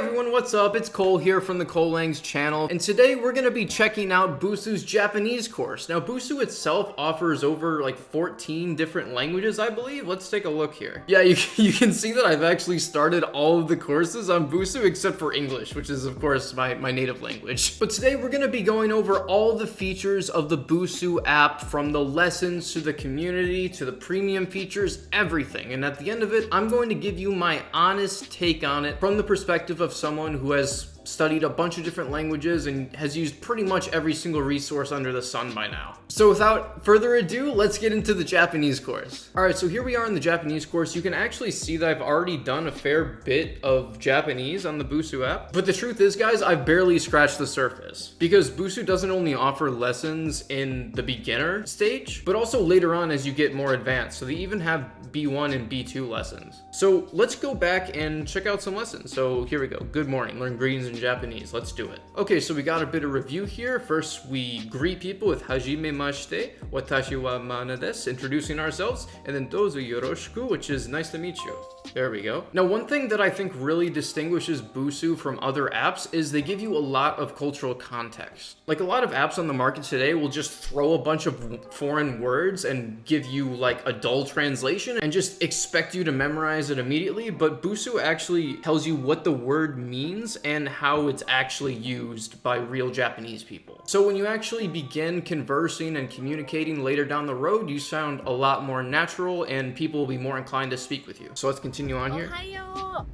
everyone, what's up? It's Cole here from the ColeLangs channel, and today we're going to be checking out Busuu's Japanese course. Now, Busuu itself offers over like 14 different languages, I believe. Let's take a look here. Yeah, you can see that I've actually started all of the courses on Busuu except for English, which is of course my native language. But today we're going to be going over all the features of the Busuu app, from the lessons to the community to the premium features, everything. And at the end of it, I'm going to give you my honest take on it from the perspective of someone who has studied a bunch of different languages and has used pretty much every single resource under the sun by now. So without further ado, let's get into the Japanese course. All right, so here we are in the Japanese course. You can actually see that I've already done a fair bit of Japanese on the Busuu app. But the truth is, guys, I've barely scratched the surface, because Busuu doesn't only offer lessons in the beginner stage, but also later on as you get more advanced. So they even have B1 and B2 lessons. So let's go back and check out some lessons. So here we go. Good morning. Learn greetings in Japanese. Let's do it. Okay, so we got a bit of review here. First, we greet people with hajime mashite, watashi wa Mana desu, introducing ourselves, and then dozo yoroshiku, which is nice to meet you. There we go. Now, one thing that I think really distinguishes Busuu from other apps is they give you a lot of cultural context. Like, a lot of apps on the market today will just throw a bunch of foreign words and give you like a dull translation and just expect you to memorize it immediately, but Busuu actually tells you what the word means and how it's actually used by real Japanese people. So when you actually begin conversing and communicating later down the road, you sound a lot more natural and people will be more inclined to speak with you. So let's continue on here. Ohayo.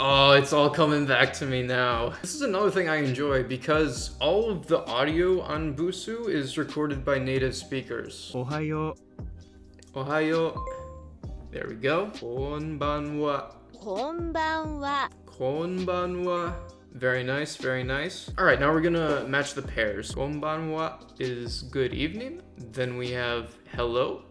Oh, it's all coming back to me now. This is another thing I enjoy, because all of the audio on Busuu is recorded by native speakers. Ohayo. Ohayo. There we go. Konbanwa. Konbanwa. Konbanwa. Very nice, very nice. All right, now we're gonna match the pairs. Konbanwa is good evening. Then we have hello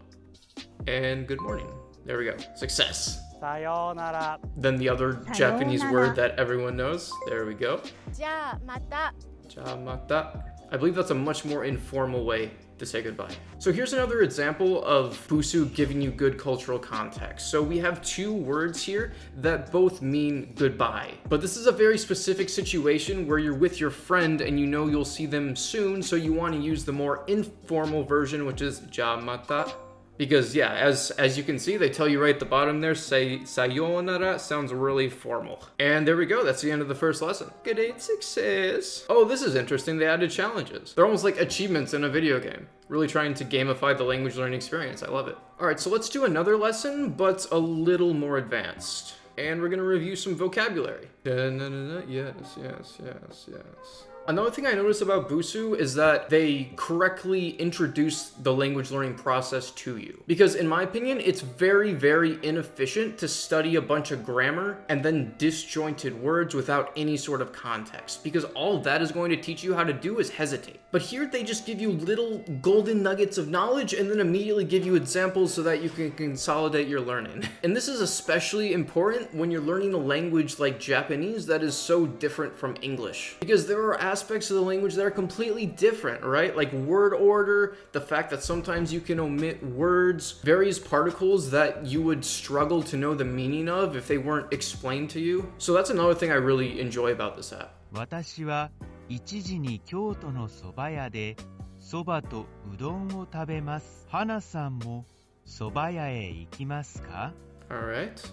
and good morning. There we go. Success. Sayonara. Then the other Japanese word that everyone knows. There we go. Ja mata. Ja mata. I believe that's a much more informal way to say goodbye. So here's another example of Busuu giving you good cultural context. So we have two words here that both mean goodbye. But this is a very specific situation where you're with your friend and you know you'll see them soon, so you want to use the more informal version, which is ja mata. Because yeah, as you can see, they tell you right at the bottom there, say sayonara sounds really formal. And there we go, that's the end of the first lesson. Great success. Oh, this is interesting, they added challenges. They're almost like achievements in a video game. Really trying to gamify the language learning experience, I love it. All right, so let's do another lesson, but a little more advanced. And we're gonna review some vocabulary. Yes, yes, yes, yes. Another thing I noticed about Busuu is that they correctly introduce the language learning process to you. Because in my opinion, it's very, very inefficient to study a bunch of grammar and then disjointed words without any sort of context. Because all that is going to teach you how to do is hesitate. But here they just give you little golden nuggets of knowledge and then immediately give you examples so that you can consolidate your learning. And this is especially important when you're learning a language like Japanese that is so different from English. Because there are aspects of the language that are completely different, right? Like word order, the fact that sometimes you can omit words, various particles that you would struggle to know the meaning of if they weren't explained to you. So that's another thing I really enjoy about this app. 私は1時に京都の蕎麦屋で蕎麦とうどんを食べます。花さんも蕎麦屋へ行きますか? Alright.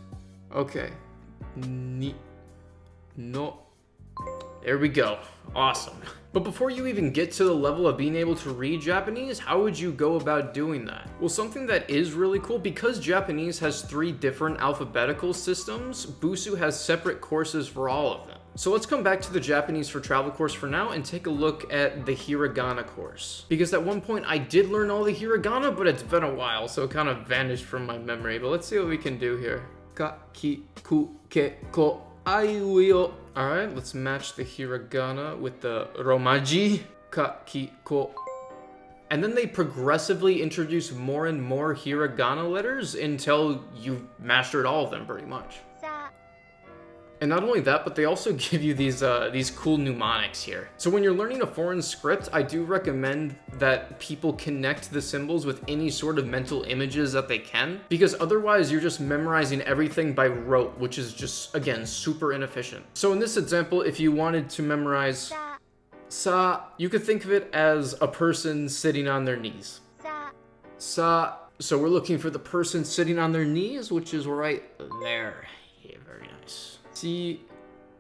Okay. Ni. No. There we go. Awesome. But before you even get to the level of being able to read Japanese, how would you go about doing that? Well, something that is really cool, because Japanese has 3 different alphabetical systems, Busuu has separate courses for all of them. So let's come back to the Japanese for Travel course for now and take a look at the Hiragana course. Because at one point I did learn all the Hiragana, but it's been a while, so it kind of vanished from my memory. But let's see what we can do here. Ka, ki, ku, ke, ko, aiuyo. Alright, let's match the Hiragana with the Romaji. Ka, ki, ko. And then they progressively introduce more and more Hiragana letters until you've mastered all of them pretty much. Sa. And not only that, but they also give you these cool mnemonics here. So when you're learning a foreign script, I do recommend that people connect the symbols with any sort of mental images that they can, because otherwise you're just memorizing everything by rote, which is just, again, super inefficient. So in this example, if you wanted to memorize さ sa, you could think of it as a person sitting on their knees. さ Sa, so we're looking for the person sitting on their knees, which is right there. Yeah, very nice. See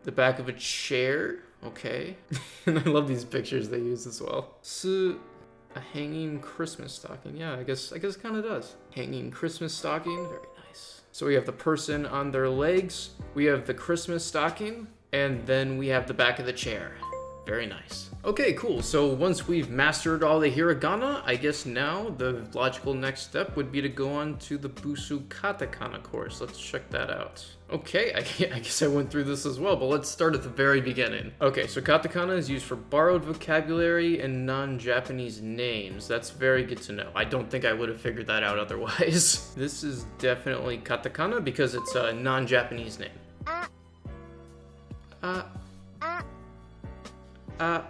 the back of a chair, okay. And I love these pictures they use as well. Su, a hanging Christmas stocking. Yeah, I guess it kind of does. Hanging Christmas stocking, very nice. So we have the person on their legs, we have the Christmas stocking, and then we have the back of the chair. Very nice. Okay, cool. So once we've mastered all the hiragana, I guess now the logical next step would be to go on to the Busuu Katakana course. Let's check that out. Okay, I guess I went through this as well, but let's start at the very beginning. Okay, so katakana is used for borrowed vocabulary and non-Japanese names. That's very good to know. I don't think I would have figured that out otherwise. This is definitely katakana because it's a non-Japanese name. あ Uh, あ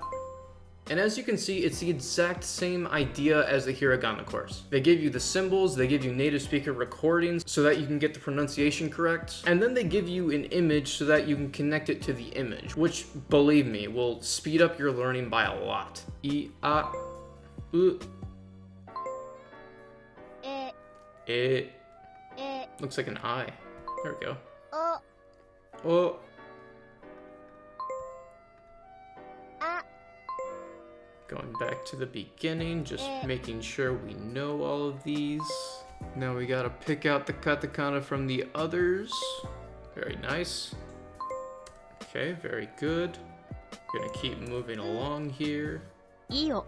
And as you can see, it's the exact same idea as the hiragana course. They give you the symbols, they give you native speaker recordings so that you can get the pronunciation correct, and then they give you an image so that you can connect it to the image, which, believe me, will speed up your learning by a lot. I, a, u, え e. え Looks like an I. There we go. お Oh. あ Going back to the beginning, just making sure we know all of these. Now we gotta pick out the katakana from the others. Very nice. Okay, very good. Gonna keep moving along here. いよ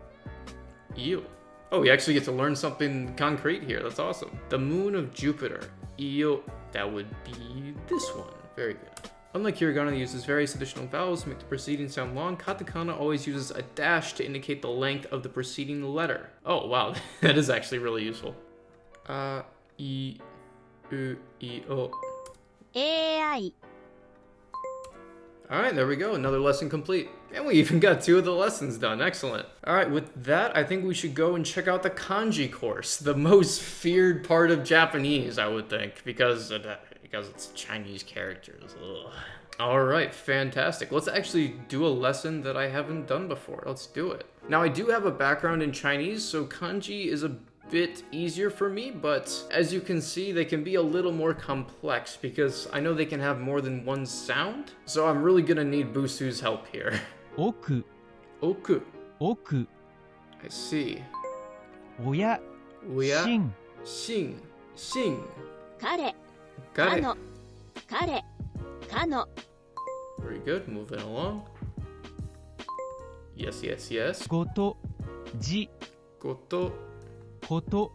Ew. Oh, we actually get to learn something concrete here. That's awesome. The moon of Jupiter. Ew. That would be this one. Very good. Unlike hiragana that uses various additional vowels to make the preceding sound long, katakana always uses a dash to indicate the length of the preceding letter. Oh, wow. That is actually really useful. A, I, U, I, O. AI Alright, there we go. Another lesson complete. And we even got 2 of the lessons done. Excellent. Alright, with that, I think we should go and check out the kanji course. The most feared part of Japanese, I would think, because it's Chinese characters. Ugh. Alright, fantastic. Let's actually do a lesson that I haven't done before. Let's do it. Now, I do have a background in Chinese, so kanji is a bit easier for me, but as you can see, they can be a little more complex because I know they can have more than one sound. So I'm really gonna need Busuu's help here. 奥 Oku. 奥 I see. 親 Uya. 心 Xing. Xing. 彼 Got か it. の彼かの Very good. Moving along. Yes, yes, yes. ごとじ Goto. こと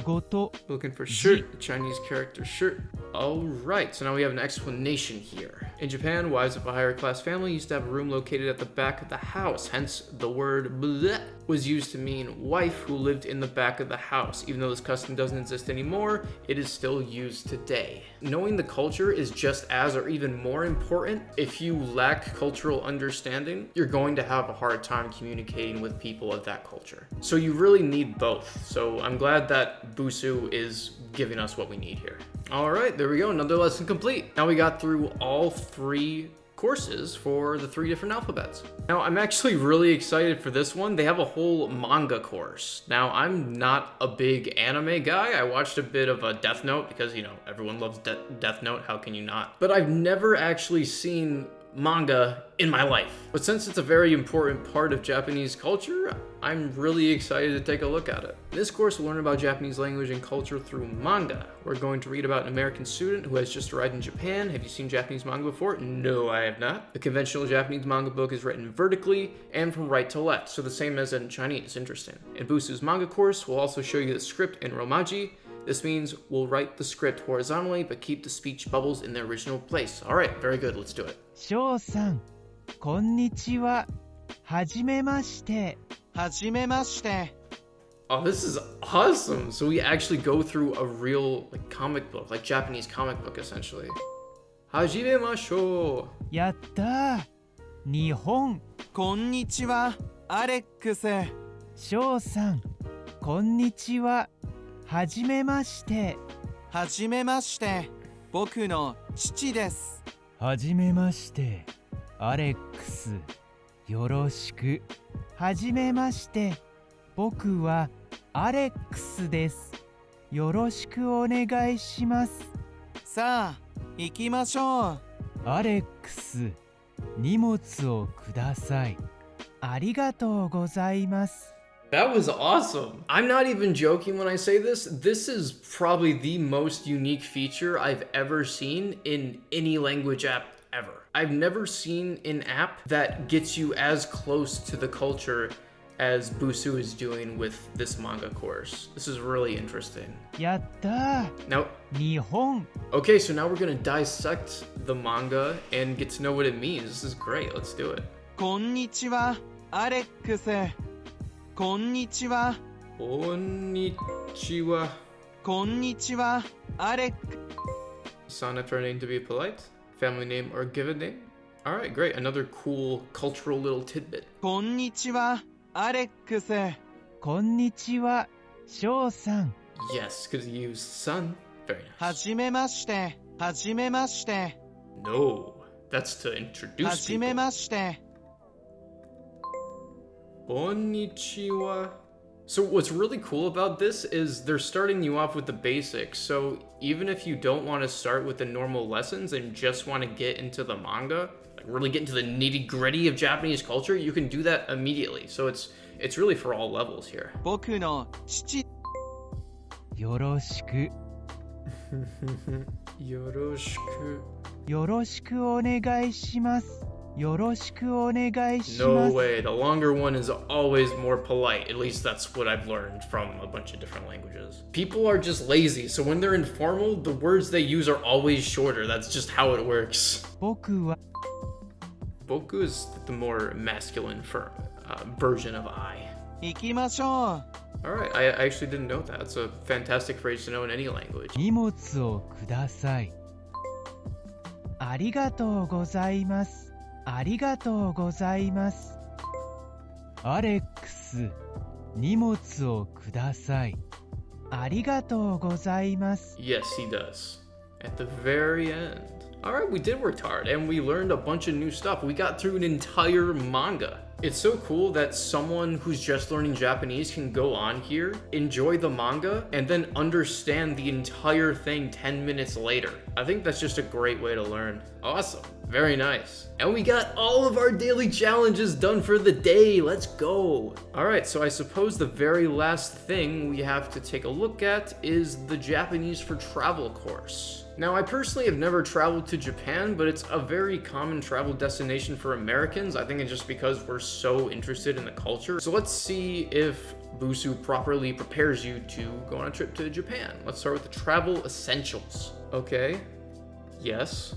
ごと Looking for shirt. The Chinese character shirt. Alright, so now we have an explanation here. In Japan, wives of a higher class family used to have a room located at the back of the house. Hence, the word bleh was used to mean wife who lived in the back of the house. Even though this custom doesn't exist anymore, it is still used today. Knowing the culture is just as or even more important. If you lack cultural understanding, you're going to have a hard time communicating with people of that culture. So you really need both. So I'm glad that Busuu is giving us what we need here. Alright, there we go, another lesson complete. Now we got through all 3 courses for the 3 different alphabets. Now I'm actually really excited for this one. They have a whole manga course. Now I'm not a big anime guy. I watched a bit of a Death Note because, you know, everyone loves Death Note. How can you not? But I've never actually seen manga in my life. But since it's a very important part of Japanese culture, I'm really excited to take a look at it. In this course, we'll learn about Japanese language and culture through manga. We're going to read about an American student who has just arrived in Japan. Have you seen Japanese manga before? No, I have not. The conventional Japanese manga book is written vertically and from right to left, so the same as in Chinese. Interesting. In Busuu's manga course, we'll also show you the script in Romaji. This means we'll write the script horizontally, but keep the speech bubbles in their original place. All right, very good. Let's do it. 翔さんこんにちははじめましてはじめまして Oh, this is awesome. So we actually go through a real comic book, like Japanese comic book, essentially. 始めましょやったー。日本。こんにちは、アレックス。翔さん、こんにちは。はじめまして。はじめまして。僕の父です。はじめまして。アレックス。よろしく。はじめまして。僕はアレックスです。よろしくお願いします。さあ、行きましょう。アレックス、荷物をください。ありがとうございます。う. That was awesome. I'm not even joking when I say this. This is probably the most unique feature I've ever seen in any language app ever. I've never seen an app that gets you as close to the culture as Busuu is doing with this manga course. This is really interesting. やったー。 Now, 日本。 okay, so now we're gonna dissect the manga and get to know what it means. This is great. Let's do it. こんにちは、アレックス。こんにちは。Konnichiwa. こんにちは、アレック。Sign up for a name to be polite. Family name or given name. All right, great. Another cool cultural little tidbit. こんにちは、アレックス。こんにちは、翔さん。 Yes, because you use sun. Very は nice. じめまして。はじめまして。 No, that's to は introduce じめ people. まして。 Konnichiwa. So what's really cool about this is they're starting you off with the basics. So even if you don't want to start with the normal lessons and just want to get into the manga, like really get into the nitty-gritty of Japanese culture, you can do that immediately. So it's really for all levels here. 僕の父。よろしく。 Yoroshiku. よろしくお願いします。よろしくお願いしま No す。 way. The longer one is always more polite. At least that's what I've learned from a bunch of different languages. People are just lazy, so when they're informal, the words they use are always shorter. That's just how it works. 僕は Boku is the more masculine version of I. 行きましょう。 Alright, I actually didn't know that. It's a fantastic phrase to know in any language. 荷物をください。ありがとうございます。ありがとうございます。アレックス、荷物をください。ありがとうございます。 Yes, he does. At the very end. Alright, we did work hard and we learned a bunch of new stuff. We got through an entire manga. It's so cool that someone who's just learning Japanese can go on here, enjoy the manga, and then understand the entire thing 10 minutes later. I think that's just a great way to learn. Awesome. Very nice. And we got all of our daily challenges done for the day. Let's go. All right, so I suppose the very last thing we have to take a look at is the Japanese for Travel course. Now, I personally have never traveled to Japan, but it's a very common travel destination for Americans. I think it's just because we're so interested in the culture. So let's see if Busuu properly prepares you to go on a trip to Japan. Let's start with the travel essentials. Okay. Yes.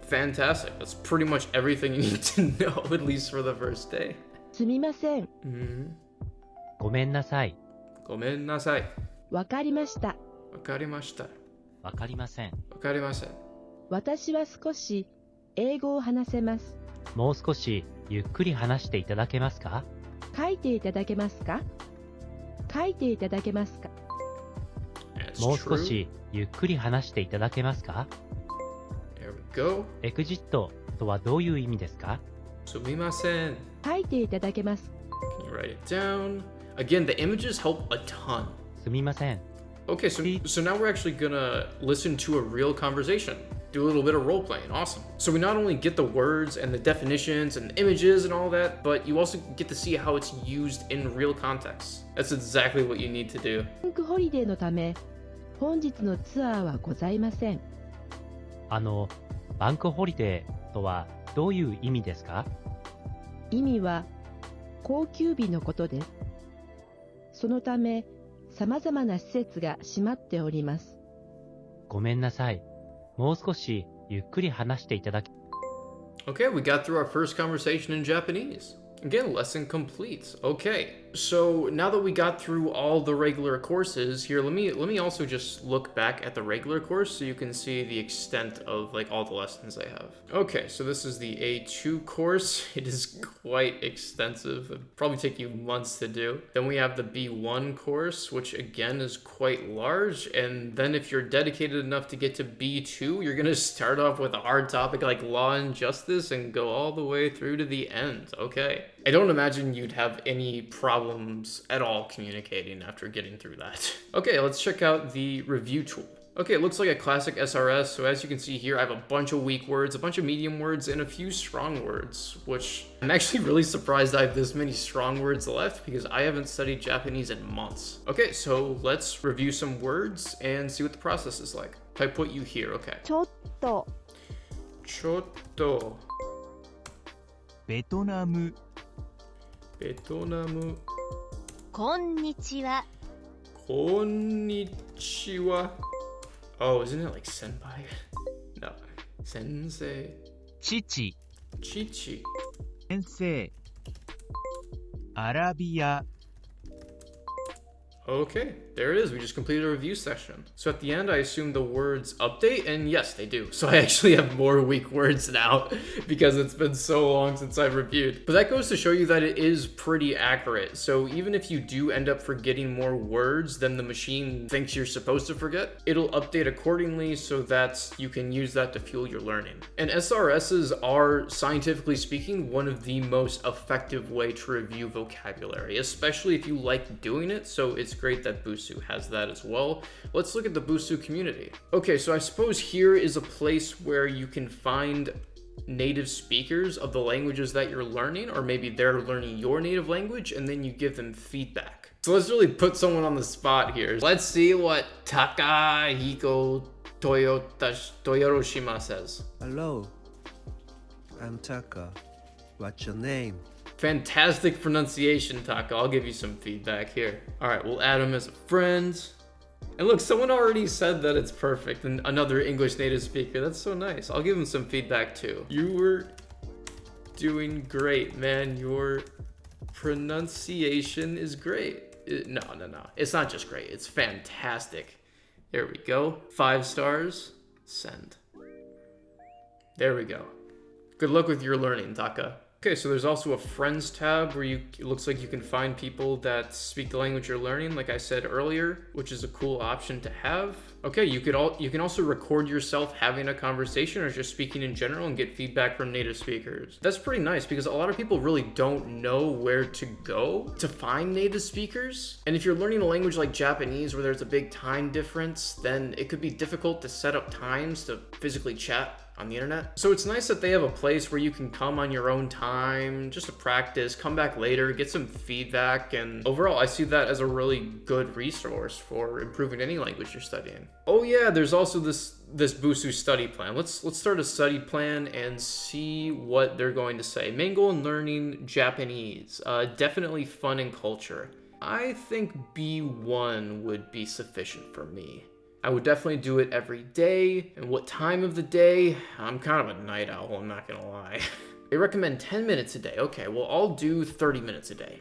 Fantastic. That's pretty much everything you need to know, at least for the first day. すみません。 ごめんなさい。 Gomen nasai. わかりました。 Wakarimashita. わかりません。 Wakarimasen. 私は少し英語を話せます。もう少しゆっくり話していただけますか？書いていただけますか？書いていただけますか？ That's もう少 true. しゆっくり話していただけますか？ There we go. エクジットとはどういう意味ですか？ Sumimasen. 書いていただけます。 Can you write it down? Again, the images help a ton. すみません。 Okay, so now we're actually gonna listen to a real conversation. Do a little bit of role playing. Awesome. So we not only get the words and the definitions and images and all that, but you also get to see how it's used in real context. That's exactly what you need to do. バンクホリデーのため、本日のツアーはございません。バンクホリデーとはどういう意味ですか？意味は、高級日のことです。そのため、様々な施設が閉まっております。ごめんなさい。もう少しゆっくり話していただき。 Okay, we got through our first conversation in Japanese. Again, lesson complete. Okay, so now that we got through all the regular courses here, let me also just look back at the regular course so you can see the extent of like all the lessons I have. Okay, so this is the A2 course. It is quite extensive. It'll probably take you months to do. Then we have the B1 course, which again is quite large. And then if you're dedicated enough to get to B2, you're gonna start off with a hard topic like law and justice and go all the way through to the end. Okay. I don't imagine you'd have any problems at all communicating after getting through that. Okay, let's check out the review tool. Okay, it looks like a classic SRS, so as you can see here, I have a bunch of weak words, a bunch of medium words, and a few strong words, which I'm actually really surprised I have this many strong words left because I haven't studied Japanese in months. Okay, so let's review some words and see what the process is like. If I put you here, okay. ちょっと Chotto. ベトナム Betonamu. こんにちは Konnichiwa. Oh, isn't it like senpai? No. Sensei. 父 Chichi. 先生アラビア Okay, there it is. We just completed a review session. So at the end, I assume the words update, and yes, they do. So I actually have more weak words now because it's been so long since I've reviewed. But that goes to show you that it is pretty accurate. So even if you do end up forgetting more words than the machine thinks you're supposed to forget, it'll update accordingly so that you can use that to fuel your learning. And SRSs are, scientifically speaking, one of the most effective way to review vocabulary, especially if you like doing it. So it's great that Busuu has that as well. Let's look at the Busuu community. Okay, so I suppose here is a place where you can find native speakers of the languages that you're learning, or maybe they're learning your native language, and then you give them feedback. So let's really put someone on the spot here. Let's see what Takahiko Toyoroshima says. Hello, I'm Taka. What's your name? Fantastic pronunciation, Taka. I'll give you some feedback here. All right, we'll add him as a friend. And look, someone already said that it's perfect, and another English native speaker. That's so nice. I'll give him some feedback too. You were doing great, man. Your pronunciation is great. No. It's not just great. It's fantastic. There we go. 5 stars. Send. There we go. Good luck with your learning, Taka. Okay, so there's also a friends tab where it looks like you can find people that speak the language you're learning, like I said earlier, which is a cool option to have. Okay, you can also record yourself having a conversation or just speaking in general and get feedback from native speakers. That's pretty nice because a lot of people really don't know where to go to find native speakers. And if you're learning a language like Japanese where there's a big time difference, then it could be difficult to set up times to physically chat on the internet. So it's nice that they have a place where you can come on your own time, just to practice, come back later, get some feedback, and overall I see that as a really good resource for improving any language you're studying. Oh yeah, there's also this Busuu study plan. Let's start a study plan and see what they're going to say. Main goal in learning Japanese. Definitely fun and culture. I think B1 would be sufficient for me. I would definitely do it every day. And what time of the day? I'm kind of a night owl, I'm not gonna lie. They recommend 10 minutes a day. Okay, well, I'll do 30 minutes a day.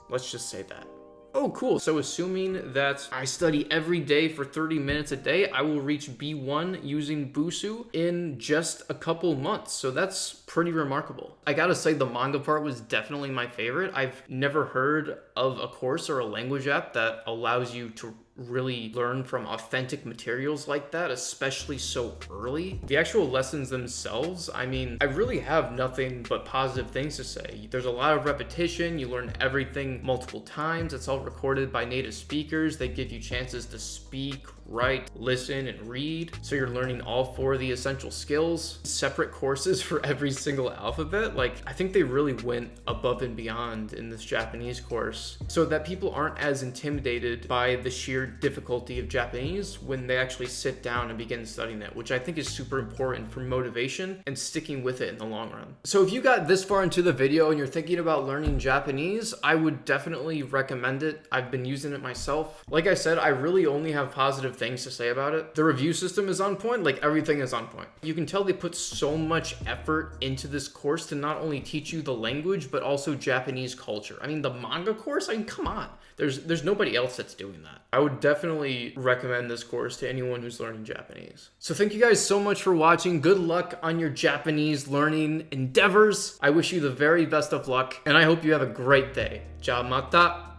Let's just say that. Oh, cool. So assuming that I study every day for 30 minutes a day, I will reach B1 using Busuu in just a couple months. So that's pretty remarkable. I gotta say the manga part was definitely my favorite. I've never heard of a course or a language app that allows you to really learn from authentic materials like that, especially so early. The actual lessons themselves, I mean, I really have nothing but positive things to say. There's a lot of repetition, you learn everything multiple times, it's all recorded by native speakers, they give you chances to speak, write, listen, and read. So you're learning all 4 of the essential skills, separate courses for every single alphabet. Like, I think they really went above and beyond in this Japanese course so that people aren't as intimidated by the sheer difficulty of Japanese when they actually sit down and begin studying it, which I think is super important for motivation and sticking with it in the long run. So if you got this far into the video and you're thinking about learning Japanese, I would definitely recommend it. I've been using it myself. Like I said, I really only have positive things to say about it. The review system is on point, like everything is on point. You can tell they put so much effort into this course to not only teach you the language, but also Japanese culture. I mean, the manga course, I mean, come on. There's nobody else that's doing that. I would definitely recommend this course to anyone who's learning Japanese. So thank you guys so much for watching. Good luck on your Japanese learning endeavors. I wish you the very best of luck, and I hope you have a great day. Ja mata!